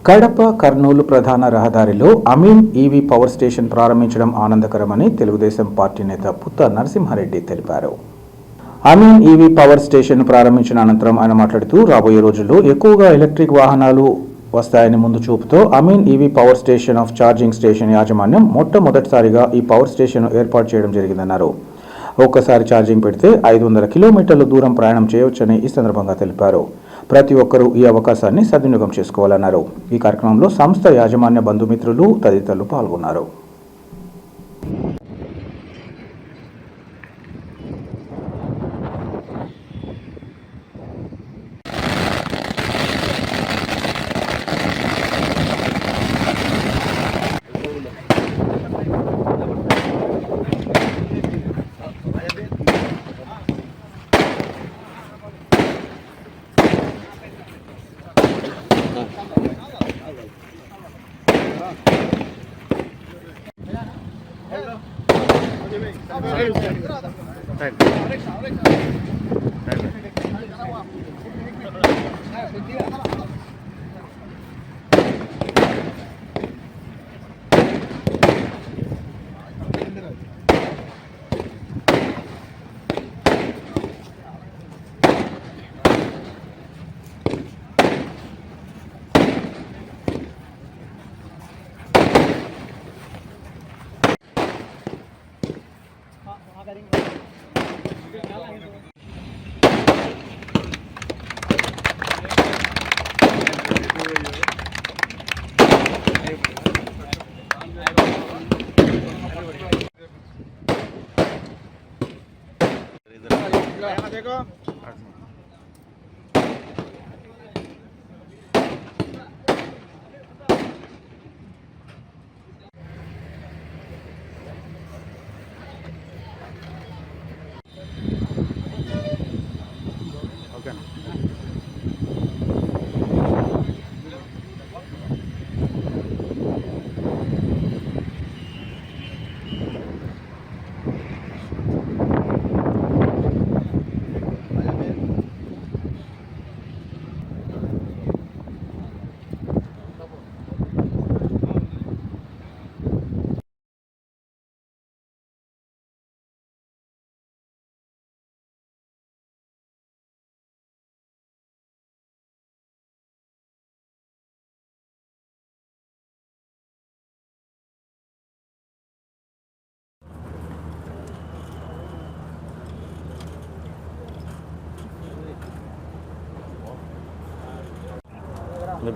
కడప కర్నూలు ప్రధాన రహదారిలో Amin EV power station ప్రారంభించడం ఆనందకరమని తెలుగుదేశం పార్టీ నేత పుత్త నరసింహారెడ్డి తెలిపారు. అమీన్ ఈవీ పవర్ స్టేషన్ ప్రారంభించిన అనంతరం ఆయన మాట్లాడుతూ రాబోయే రోజుల్లో ఎక్కువగా ఎలక్ట్రిక్ వాహనాలు వస్తాయని ముందు చూపుతో Amin EV power station of charging station యాజమాన్యం మొట్టమొదటిసారిగా ఈ పవర్ స్టేషన్ ఏర్పాటు చేయడం జరిగిందన్నారు. ఒక్కసారి ఛార్జింగ్ పెడితే 500 కిలోమీటర్ల దూరం ప్రయాణం చేయవచ్చని ఈ సందర్భంగా తెలిపారు. ప్రతి ఒక్కరూ ఈ అవకాశాన్ని సద్వినియోగం చేసుకోవాలన్నారు. ఈ కార్యక్రమంలో సంస్థ యాజమాన్య బంధుమిత్రులు తదితరులు పాల్గొన్నారు. देखो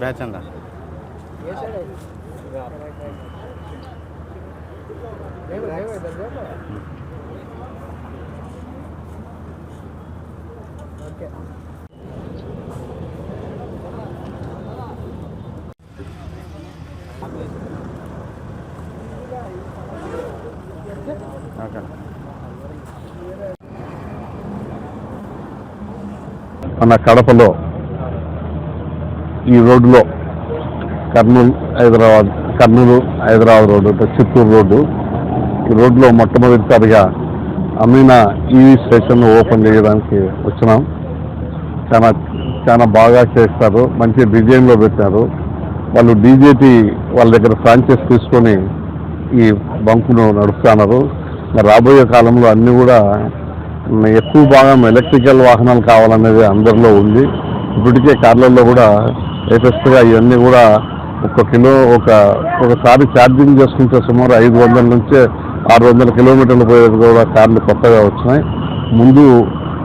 बैच अंदा మన కడపలో ఈ రోడ్డులో కర్నూలు హైదరాబాద్ రోడ్డు, చిత్తూరు రోడ్డు, ఈ రోడ్డులో మొట్టమొదటిసారిగా అమీనా ఈవీ స్టేషన్ ఓపెన్ చేయడానికి వచ్చినాం. చాలా బాగా చేస్తారు, మంచి డిజైన్లో పెట్టారు. వాళ్ళు డీజేటీ వాళ్ళ దగ్గర ఫ్రాంచైజ్ తీసుకొని ఈ బంకును నడుస్తున్నారు. రాబోయే కాలంలో అన్నీ కూడా ఎక్కువ భాగం ఎలక్ట్రికల్ వాహనాలు కావాలనేది అందరిలో ఉంది. ఇప్పటికే కార్లలో కూడా లేటెస్ట్గా ఇవన్నీ కూడా ఒకసారి ఛార్జింగ్ చేసుకుంటే సుమారు 500 నుంచి 600 కిలోమీటర్లు పోయేది కూడా కార్లు కొత్తగా వచ్చినాయి. ముందు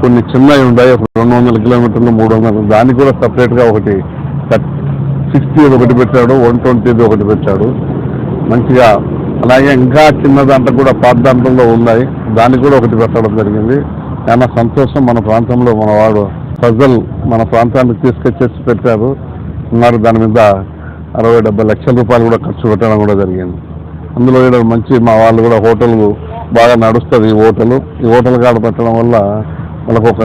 కొన్ని చిన్నవి ఉన్నాయి, 200 కిలోమీటర్లు 300, దానికి కూడా సపరేట్గా ఒకటి 60 ఒకటి పెట్టాడు, 120 ఒకటి పెట్టాడు మంచిగా. అలాగే ఇంకా చిన్న దాంట్లో కూడా పాత దాంట్లో ఉన్నాయి, దానికి కూడా ఒకటి పెట్టడం జరిగింది. చాలా సంతోషం. మన ప్రాంతంలో మన వాడు ఫజల్ మన ప్రాంతానికి తీసుకొచ్చేసి పెట్టారు ఉన్నారు. దాని మీద 60-70 లక్షల రూపాయలు కూడా ఖర్చు పెట్టడం కూడా జరిగింది. అందులో కూడా మంచి మా వాళ్ళు కూడా హోటల్ బాగా నడుస్తుంది. ఈ హోటల్ కాడ పెట్టడం వల్ల వాళ్ళకు ఒక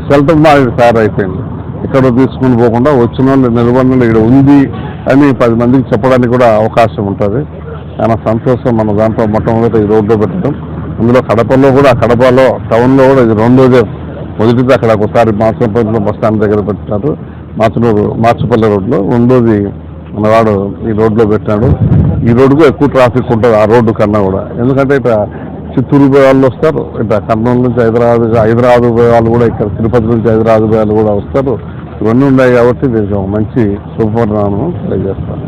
షెల్టర్ మాదిరి తయారైపోయింది. ఎక్కడో తీసుకుని పోకుండా వచ్చిన వాళ్ళు నిలబడిన ఇక్కడ ఉంది అని 10 మందికి చెప్పడానికి కూడా అవకాశం ఉంటుంది. చాలా సంతోషం. మన దాంట్లో మొట్టమొదటి ఈ రోడ్లో పెట్టడం. అందులో కడపలో టౌన్లో కూడా ఇది రెండోదే. మొదటిది అక్కడ ఒకసారి మార్చపల్లి బస్ స్టాండ్ దగ్గర పెట్టారు, మార్చుపల్లి రోడ్లో. రెండోది మనవాడు ఈ రోడ్లో పెట్టాడు. ఈ రోడ్డుకు ఎక్కువ ట్రాఫిక్ ఉంటుంది ఆ రోడ్డు కన్నా కూడా. ఎందుకంటే ఇట్లా చిత్తూరు పోయే వాళ్ళు వస్తారు, ఇట్లా కర్నూలు నుంచి హైదరాబాద్ పోయే వాళ్ళు కూడా ఇక్కడ తిరుపతి నుంచి హైదరాబాద్ పోయే వాళ్ళు కూడా వస్తారు. ఇవన్నీ ఉన్నాయి కాబట్టి దీనికి ఒక మంచి శుభపరిణామం తెలియజేస్తాను.